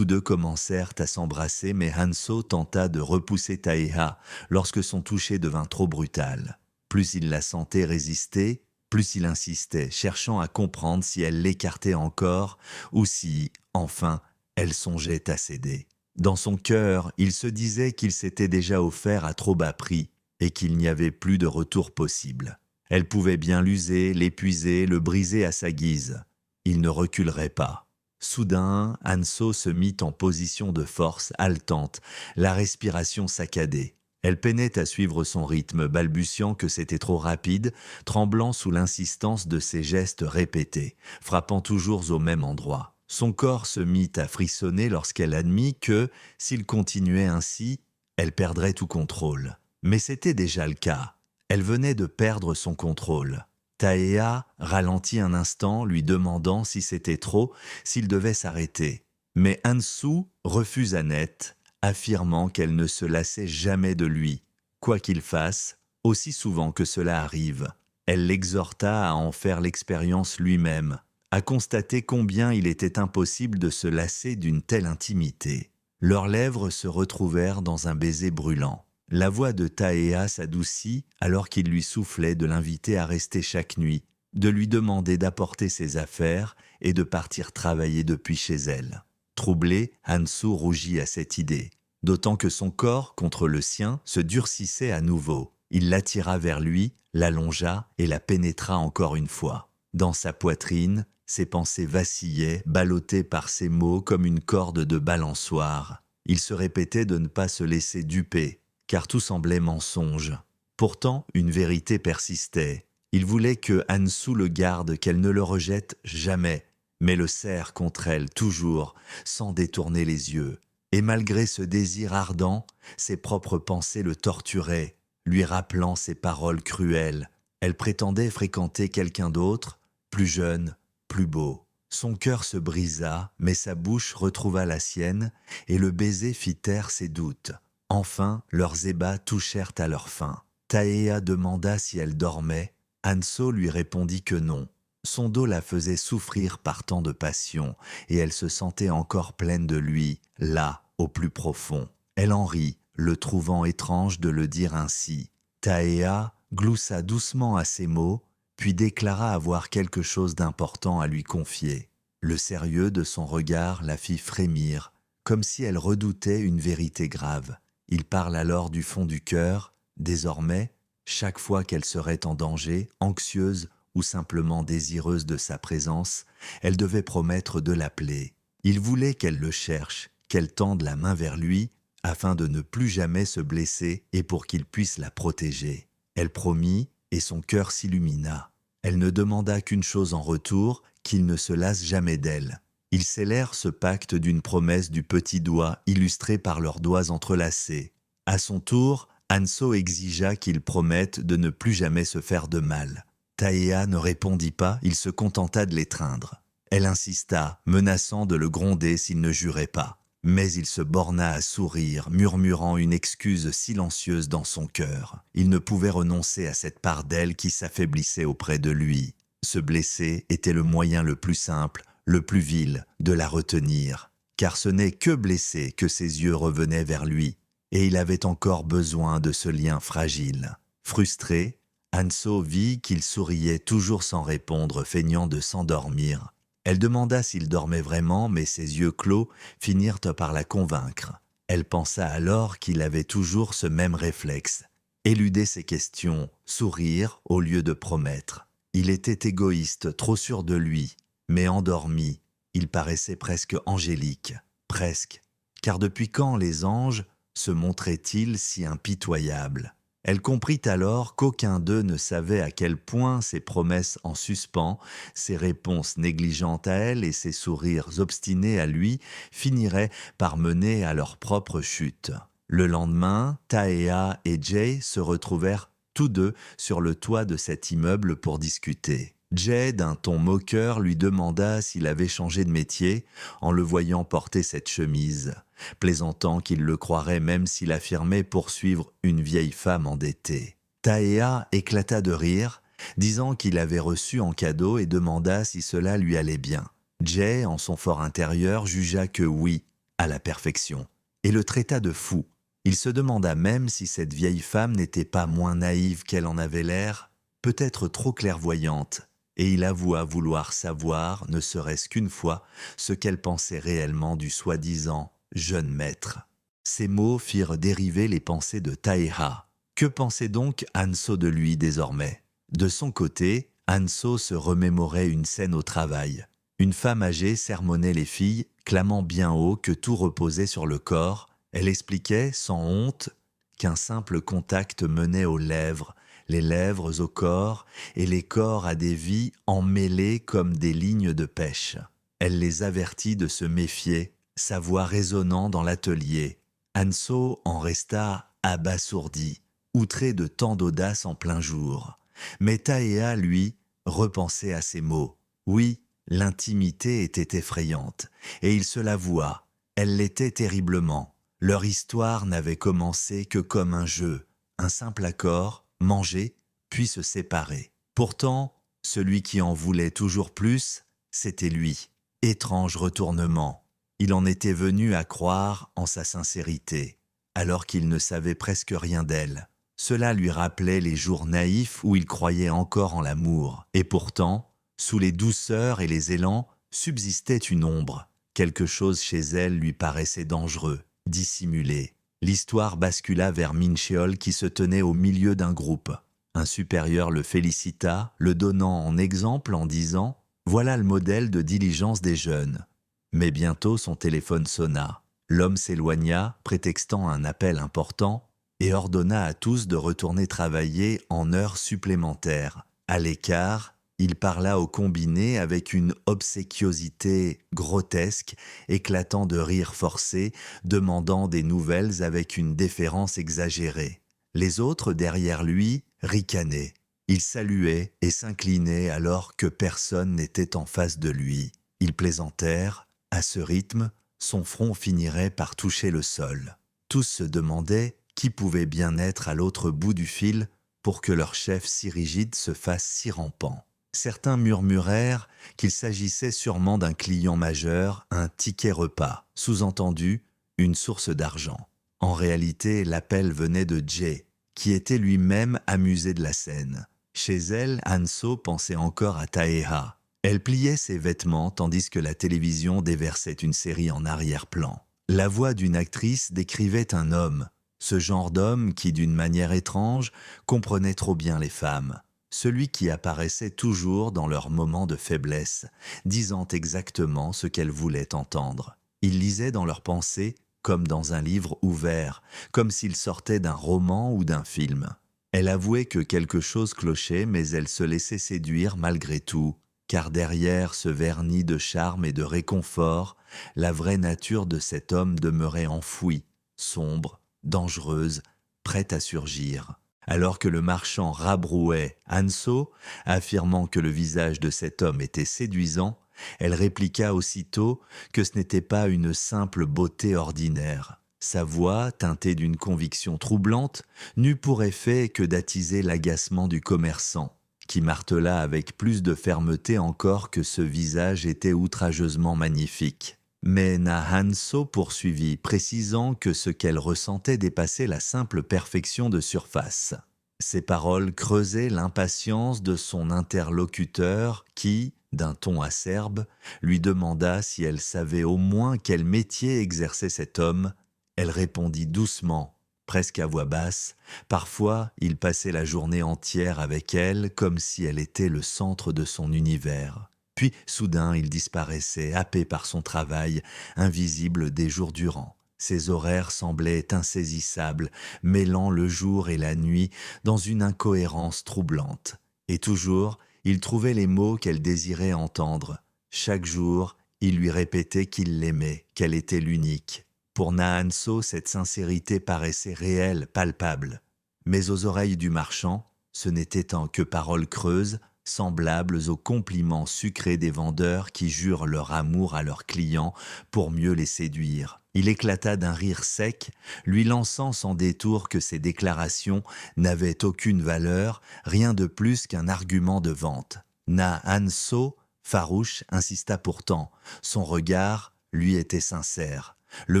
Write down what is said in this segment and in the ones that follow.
Tous deux commencèrent à s'embrasser, mais Hanso tenta de repousser Taeha lorsque son toucher devint trop brutal. Plus il la sentait résister, plus il insistait, cherchant à comprendre si elle l'écartait encore ou si, enfin, elle songeait à céder. Dans son cœur, il se disait qu'il s'était déjà offert à trop bas prix et qu'il n'y avait plus de retour possible. Elle pouvait bien l'user, l'épuiser, le briser à sa guise. Il ne reculerait pas. Soudain, Hanso se mit en position de force haletante, la respiration saccadée. Elle peinait à suivre son rythme, balbutiant que c'était trop rapide, tremblant sous l'insistance de ses gestes répétés, frappant toujours au même endroit. Son corps se mit à frissonner lorsqu'elle admit que, s'il continuait ainsi, elle perdrait tout contrôle. Mais c'était déjà le cas. Elle venait de perdre son contrôle. Taeha ralentit un instant, lui demandant si c'était trop, s'il devait s'arrêter. Mais Hansu refusa net, affirmant qu'elle ne se lassait jamais de lui, quoi qu'il fasse, aussi souvent que cela arrive. Elle l'exhorta à en faire l'expérience lui-même, à constater combien il était impossible de se lasser d'une telle intimité. Leurs lèvres se retrouvèrent dans un baiser brûlant. La voix de Taeha s'adoucit alors qu'il lui soufflait de l'inviter à rester chaque nuit, de lui demander d'apporter ses affaires et de partir travailler depuis chez elle. Troublé, Hansu rougit à cette idée, d'autant que son corps, contre le sien, se durcissait à nouveau. Il l'attira vers lui, l'allongea et la pénétra encore une fois. Dans sa poitrine, ses pensées vacillaient, ballottées par ses mots comme une corde de balançoire. Il se répétait de ne pas se laisser duper, car tout semblait mensonge. Pourtant, une vérité persistait. Il voulait que Hansu le garde, qu'elle ne le rejette jamais, mais le serre contre elle toujours, sans détourner les yeux. Et malgré ce désir ardent, ses propres pensées le torturaient, lui rappelant ses paroles cruelles. Elle prétendait fréquenter quelqu'un d'autre, plus jeune, plus beau. Son cœur se brisa, mais sa bouche retrouva la sienne, et le baiser fit taire ses doutes. Enfin, leurs ébats touchèrent à leur fin. Taeha demanda si elle dormait. Hanso lui répondit que non. Son dos la faisait souffrir par tant de passion, et elle se sentait encore pleine de lui, là, au plus profond. Elle en rit, le trouvant étrange de le dire ainsi. Taeha gloussa doucement à ses mots, puis déclara avoir quelque chose d'important à lui confier. Le sérieux de son regard la fit frémir, comme si elle redoutait une vérité grave. Il parle alors du fond du cœur. Désormais, chaque fois qu'elle serait en danger, anxieuse ou simplement désireuse de sa présence, elle devait promettre de l'appeler. Il voulait qu'elle le cherche, qu'elle tende la main vers lui, afin de ne plus jamais se blesser et pour qu'il puisse la protéger. Elle promit, et son cœur s'illumina. Elle ne demanda qu'une chose en retour, qu'il ne se lasse jamais d'elle. Ils scellèrent ce pacte d'une promesse du petit doigt illustrée par leurs doigts entrelacés. À son tour, Hanso exigea qu'ils promettent de ne plus jamais se faire de mal. Taeha ne répondit pas, il se contenta de l'étreindre. Elle insista, menaçant de le gronder s'il ne jurait pas. Mais il se borna à sourire, murmurant une excuse silencieuse dans son cœur. Il ne pouvait renoncer à cette part d'elle qui s'affaiblissait auprès de lui. Se blesser était le moyen le plus simple, le plus vil, de la retenir. Car ce n'est que blessé que ses yeux revenaient vers lui, et il avait encore besoin de ce lien fragile. Frustré, Hanso vit qu'il souriait toujours sans répondre, feignant de s'endormir. Elle demanda s'il dormait vraiment, mais ses yeux clos finirent par la convaincre. Elle pensa alors qu'il avait toujours ce même réflexe, éluder ses questions, sourire au lieu de promettre. Il était égoïste, trop sûr de lui, mais endormi, il paraissait presque angélique. Presque, car depuis quand les anges se montraient-ils si impitoyables ? Elle comprit alors qu'aucun d'eux ne savait à quel point ses promesses en suspens, ses réponses négligentes à elle et ses sourires obstinés à lui finiraient par mener à leur propre chute. Le lendemain, Taeha et Jay se retrouvèrent tous deux sur le toit de cet immeuble pour discuter. Jay, d'un ton moqueur, lui demanda s'il avait changé de métier en le voyant porter cette chemise, plaisantant qu'il le croirait même s'il affirmait poursuivre une vieille femme endettée. Taeha éclata de rire, disant qu'il avait reçu en cadeau et demanda si cela lui allait bien. Jay, en son fort intérieur, jugea que oui, à la perfection, et le traita de fou. Il se demanda même si cette vieille femme n'était pas moins naïve qu'elle en avait l'air, peut-être trop clairvoyante, et il avoua vouloir savoir, ne serait-ce qu'une fois, ce qu'elle pensait réellement du soi-disant jeune maître. Ces mots firent dériver les pensées de Taeha. Que pensait donc Hanso de lui désormais? De son côté, Hanso se remémorait une scène au travail. Une femme âgée sermonnait les filles, clamant bien haut que tout reposait sur le corps. Elle expliquait, sans honte, qu'un simple contact menait aux lèvres, les lèvres au corps et les corps à des vies emmêlées comme des lignes de pêche. Elle les avertit de se méfier, sa voix résonnant dans l'atelier. Hanso en resta abasourdi, outré de tant d'audace en plein jour. Mais Taeha, lui, repensait à ces mots. Oui, l'intimité était effrayante, et il se l'avoua, elle l'était terriblement. Leur histoire n'avait commencé que comme un jeu, un simple accord, manger, puis se séparer. Pourtant, celui qui en voulait toujours plus, c'était lui. Étrange retournement. Il en était venu à croire en sa sincérité, alors qu'il ne savait presque rien d'elle. Cela lui rappelait les jours naïfs où il croyait encore en l'amour. Et pourtant, sous les douceurs et les élans, subsistait une ombre. Quelque chose chez elle lui paraissait dangereux, dissimulé. L'histoire bascula vers Mincheol qui se tenait au milieu d'un groupe. Un supérieur le félicita, le donnant en exemple en disant « Voilà le modèle de diligence des jeunes ». Mais bientôt son téléphone sonna. L'homme s'éloigna, prétextant un appel important, et ordonna à tous de retourner travailler en heures supplémentaires. À l'écart, il parla au combiné avec une obséquiosité grotesque, éclatant de rires forcés, demandant des nouvelles avec une déférence exagérée. Les autres, derrière lui, ricanaient. Ils saluaient et s'inclinaient alors que personne n'était en face de lui. Ils plaisantèrent. À ce rythme, son front finirait par toucher le sol. Tous se demandaient qui pouvait bien être à l'autre bout du fil pour que leur chef si rigide se fasse si rampant. Certains murmurèrent qu'il s'agissait sûrement d'un client majeur, un ticket repas, sous-entendu, une source d'argent. En réalité, l'appel venait de Jay, qui était lui-même amusé de la scène. Chez elle, Hanso pensait encore à Taeha. Elle pliait ses vêtements tandis que la télévision déversait une série en arrière-plan. La voix d'une actrice décrivait un homme, ce genre d'homme qui, d'une manière étrange, comprenait trop bien les femmes. Celui qui apparaissait toujours dans leurs moments de faiblesse, disant exactement ce qu'elles voulaient entendre. Il lisait dans leurs pensées comme dans un livre ouvert, comme s'il sortait d'un roman ou d'un film. Elle avouait que quelque chose clochait, mais elle se laissait séduire malgré tout, car derrière ce vernis de charme et de réconfort, la vraie nature de cet homme demeurait enfouie, sombre, dangereuse, prête à surgir. Alors que le marchand rabrouait Hanso, affirmant que le visage de cet homme était séduisant, elle répliqua aussitôt que ce n'était pas une simple beauté ordinaire. Sa voix, teintée d'une conviction troublante, n'eut pour effet que d'attiser l'agacement du commerçant, qui martela avec plus de fermeté encore que ce visage était outrageusement magnifique. Mais Hanso poursuivit, précisant que ce qu'elle ressentait dépassait la simple perfection de surface. Ces paroles creusaient l'impatience de son interlocuteur qui, d'un ton acerbe, lui demanda si elle savait au moins quel métier exerçait cet homme. Elle répondit doucement, presque à voix basse. Parfois, il passait la journée entière avec elle comme si elle était le centre de son univers. Puis, soudain, il disparaissait, happé par son travail, invisible des jours durant. Ses horaires semblaient insaisissables, mêlant le jour et la nuit dans une incohérence troublante. Et toujours, il trouvait les mots qu'elle désirait entendre. Chaque jour, il lui répétait qu'il l'aimait, qu'elle était l'unique. Pour Hanso, cette sincérité paraissait réelle, palpable. Mais aux oreilles du marchand, ce n'étaient que paroles creuses, semblables aux compliments sucrés des vendeurs qui jurent leur amour à leurs clients pour mieux les séduire. Il éclata d'un rire sec, lui lançant sans détour que ces déclarations n'avaient aucune valeur, rien de plus qu'un argument de vente. Hanso, farouche, insista pourtant. Son regard, lui, était sincère. Le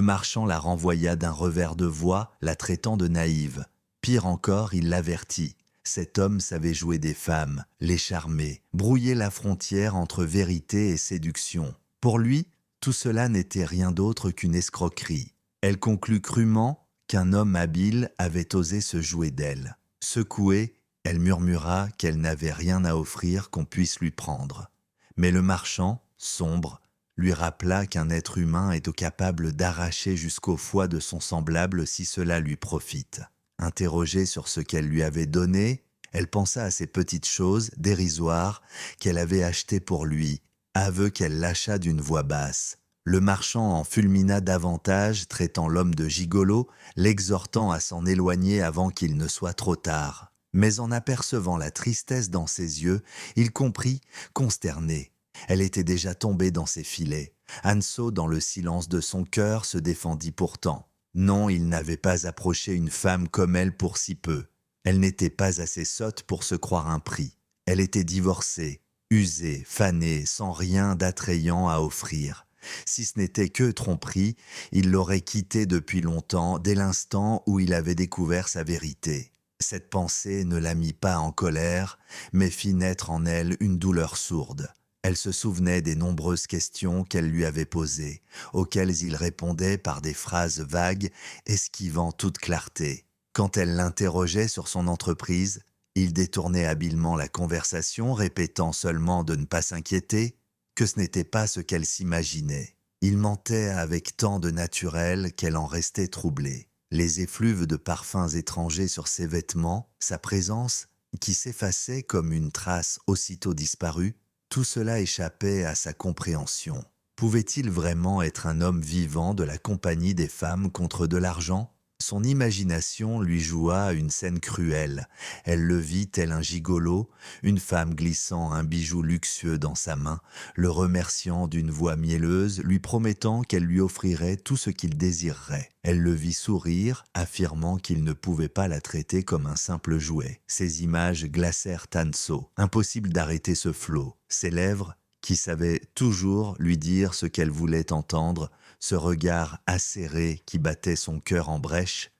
marchand la renvoya d'un revers de voix, la traitant de naïve. Pire encore, il l'avertit. Cet homme savait jouer des femmes, les charmer, brouiller la frontière entre vérité et séduction. Pour lui, tout cela n'était rien d'autre qu'une escroquerie. Elle conclut crûment qu'un homme habile avait osé se jouer d'elle. Secouée, elle murmura qu'elle n'avait rien à offrir qu'on puisse lui prendre. Mais le marchand, sombre, lui rappela qu'un être humain est capable d'arracher jusqu'au foie de son semblable si cela lui profite. Interrogée sur ce qu'elle lui avait donné, elle pensa à ces petites choses dérisoires qu'elle avait achetées pour lui, aveu qu'elle lâcha d'une voix basse. Le marchand en fulmina davantage, traitant l'homme de gigolo, l'exhortant à s'en éloigner avant qu'il ne soit trop tard. Mais en apercevant la tristesse dans ses yeux, il comprit, consterné. Elle était déjà tombée dans ses filets. Hanso, dans le silence de son cœur, se défendit pourtant. Non, il n'avait pas approché une femme comme elle pour si peu. Elle n'était pas assez sotte pour se croire un prix. Elle était divorcée, usée, fanée, sans rien d'attrayant à offrir. Si ce n'était que tromperie, il l'aurait quittée depuis longtemps, dès l'instant où il avait découvert sa vérité. Cette pensée ne la mit pas en colère, mais fit naître en elle une douleur sourde. Elle se souvenait des nombreuses questions qu'elle lui avait posées, auxquelles il répondait par des phrases vagues, esquivant toute clarté. Quand elle l'interrogeait sur son entreprise, il détournait habilement la conversation, répétant seulement de ne pas s'inquiéter, que ce n'était pas ce qu'elle s'imaginait. Il mentait avec tant de naturel qu'elle en restait troublée. Les effluves de parfums étrangers sur ses vêtements, sa présence, qui s'effaçait comme une trace aussitôt disparue, tout cela échappait à sa compréhension. Pouvait-il vraiment être un homme vivant de la compagnie des femmes contre de l'argent ? Son imagination lui joua une scène cruelle. Elle le vit tel un gigolo, une femme glissant un bijou luxueux dans sa main, le remerciant d'une voix mielleuse, lui promettant qu'elle lui offrirait tout ce qu'il désirerait. Elle le vit sourire, affirmant qu'il ne pouvait pas la traiter comme un simple jouet. Ces images glacèrent Hanso. Impossible d'arrêter ce flot. Ses lèvres, qui savaient toujours lui dire ce qu'elle voulait entendre, ce regard acéré qui battait son cœur en brèche,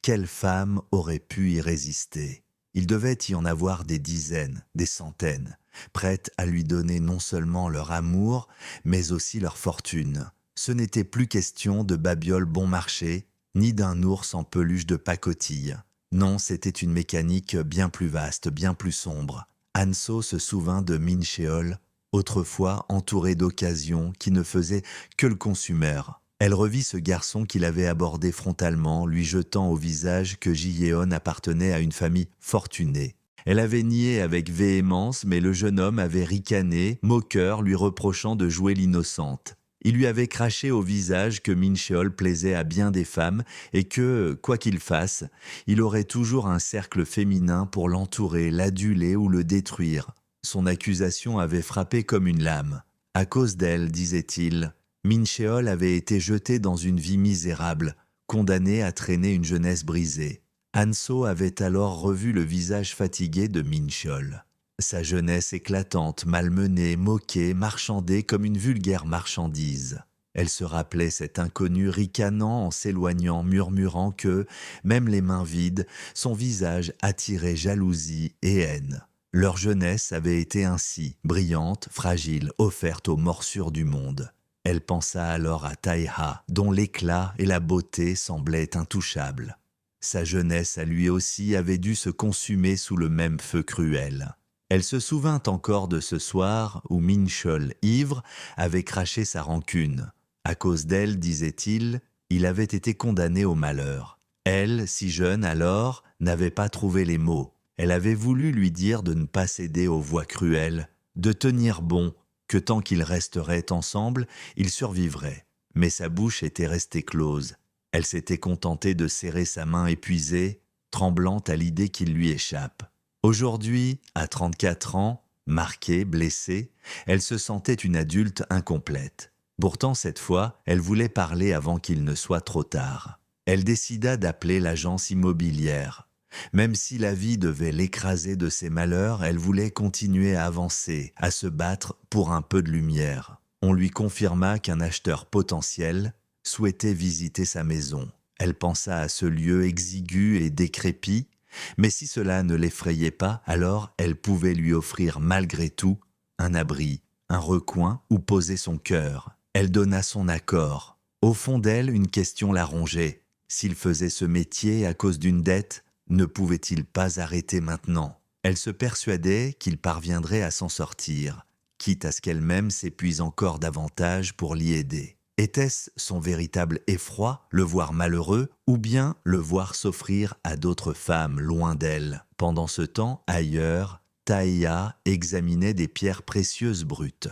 quelle femme aurait pu y résister? Il devait y en avoir des dizaines, des centaines, prêtes à lui donner non seulement leur amour, mais aussi leur fortune. Ce n'était plus question de babioles bon marché, ni d'un ours en peluche de pacotille. Non, c'était une mécanique bien plus vaste, bien plus sombre. Hanso se souvint de Min Sheol, autrefois entouré d'occasions qui ne faisaient que le consumeur. Elle revit ce garçon qui l'avait abordé frontalement, lui jetant au visage que Ji-yeon appartenait à une famille fortunée. Elle avait nié avec véhémence, mais le jeune homme avait ricané, moqueur, lui reprochant de jouer l'innocente. Il lui avait craché au visage que Min Sheol plaisait à bien des femmes et que, quoi qu'il fasse, il aurait toujours un cercle féminin pour l'entourer, l'aduler ou le détruire. Son accusation avait frappé comme une lame. À cause d'elle, disait-il, Min Sheol avait été jeté dans une vie misérable, condamné à traîner une jeunesse brisée. Hanso avait alors revu le visage fatigué de Min Sheol. Sa jeunesse éclatante, malmenée, moquée, marchandée comme une vulgaire marchandise. Elle se rappelait cet inconnu ricanant en s'éloignant, murmurant que, même les mains vides, son visage attirait jalousie et haine. Leur jeunesse avait été ainsi, brillante, fragile, offerte aux morsures du monde. Elle pensa alors à Taeha, dont l'éclat et la beauté semblaient intouchables. Sa jeunesse à lui aussi avait dû se consumer sous le même feu cruel. Elle se souvint encore de ce soir où Min Sheol, ivre, avait craché sa rancune. À cause d'elle, disait-il, il avait été condamné au malheur. Elle, si jeune alors, n'avait pas trouvé les mots. Elle avait voulu lui dire de ne pas céder aux voix cruelles, de tenir bon, que tant qu'ils resteraient ensemble, ils survivraient. Mais sa bouche était restée close. Elle s'était contentée de serrer sa main épuisée, tremblante à l'idée qu'il lui échappe. Aujourd'hui, à 34 ans, marquée, blessée, elle se sentait une adulte incomplète. Pourtant, cette fois, elle voulait parler avant qu'il ne soit trop tard. Elle décida d'appeler l'agence immobilière. Même si la vie devait l'écraser de ses malheurs, elle voulait continuer à avancer, à se battre pour un peu de lumière. On lui confirma qu'un acheteur potentiel, souhaitait visiter sa maison. Elle pensa à ce lieu exigu et décrépit, mais si cela ne l'effrayait pas, alors elle pouvait lui offrir malgré tout un abri, un recoin où poser son cœur. Elle donna son accord. Au fond d'elle, une question la rongeait. S'il faisait ce métier à cause d'une dette, ne pouvait-il pas arrêter maintenant? Elle se persuadait qu'il parviendrait à s'en sortir, quitte à ce qu'elle-même s'épuise encore davantage pour l'y aider. Était-ce son véritable effroi, le voir malheureux, ou bien le voir s'offrir à d'autres femmes loin d'elle? Pendant ce temps, ailleurs, Taïa examinait des pierres précieuses brutes.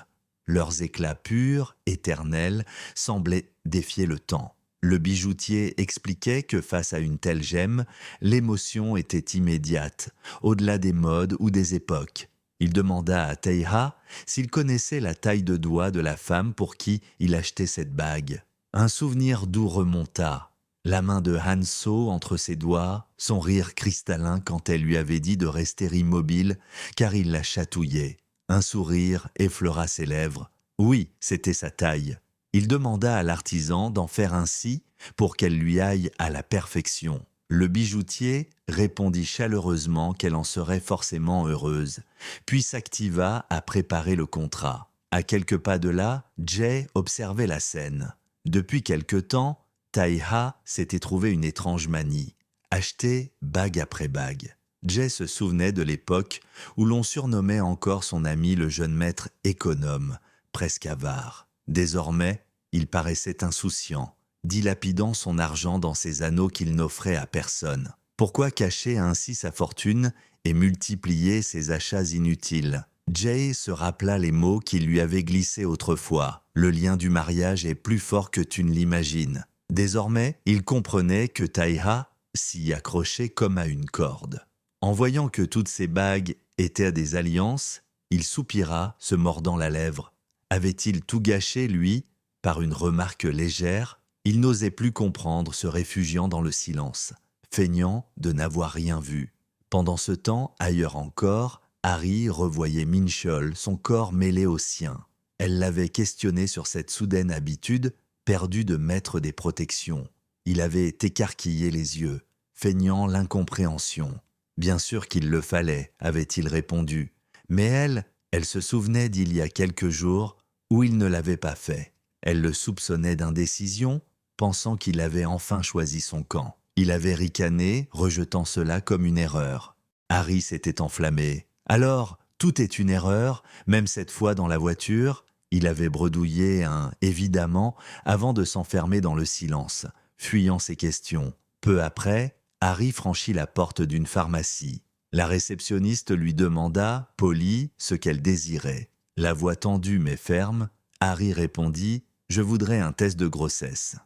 Leurs éclats purs, éternels, semblaient défier le temps. Le bijoutier expliquait que face à une telle gemme, l'émotion était immédiate, au-delà des modes ou des époques. Il demanda à Taïha s'il connaissait la taille de doigt de la femme pour qui il achetait cette bague. Un souvenir doux remonta. La main de Hanso entre ses doigts, son rire cristallin quand elle lui avait dit de rester immobile car il la chatouillait. Un sourire effleura ses lèvres. Oui, c'était sa taille. Il demanda à l'artisan d'en faire ainsi pour qu'elle lui aille à la perfection. Le bijoutier répondit chaleureusement qu'elle en serait forcément heureuse, puis s'activa à préparer le contrat. À quelques pas de là, Jay observait la scène. Depuis quelque temps, Taïha s'était trouvé une étrange manie, acheter bague après bague. Jay se souvenait de l'époque où l'on surnommait encore son ami le jeune maître économe, presque avare. Désormais, il paraissait insouciant, dilapidant son argent dans ses anneaux qu'il n'offrait à personne. Pourquoi cacher ainsi sa fortune et multiplier ses achats inutiles? Jay se rappela les mots qu'il lui avait glissés autrefois. Le lien du mariage est plus fort que tu ne l'imagines. Désormais, il comprenait que Taïha s'y accrochait comme à une corde. En voyant que toutes ces bagues étaient des alliances, il soupira, se mordant la lèvre. Avait-il tout gâché, lui, par une remarque légère? Il n'osait plus comprendre, se réfugiant dans le silence, feignant de n'avoir rien vu. Pendant ce temps, ailleurs encore, Harry revoyait Minchol, son corps mêlé au sien. Elle l'avait questionné sur cette soudaine habitude, perdue de mettre des protections. Il avait écarquillé les yeux, feignant l'incompréhension. Bien sûr qu'il le fallait, avait-il répondu. Mais elle se souvenait d'il y a quelques jours où il ne l'avait pas fait. Elle le soupçonnait d'indécision, pensant qu'il avait enfin choisi son camp. Il avait ricané, rejetant cela comme une erreur. Harry s'était enflammé. Alors, tout est une erreur, même cette fois dans la voiture. Il avait bredouillé un « évidemment » avant de s'enfermer dans le silence, fuyant ses questions. Peu après, Harry franchit la porte d'une pharmacie. La réceptionniste lui demanda, polie, ce qu'elle désirait. La voix tendue mais ferme, Harry répondit « Je voudrais un test de grossesse ».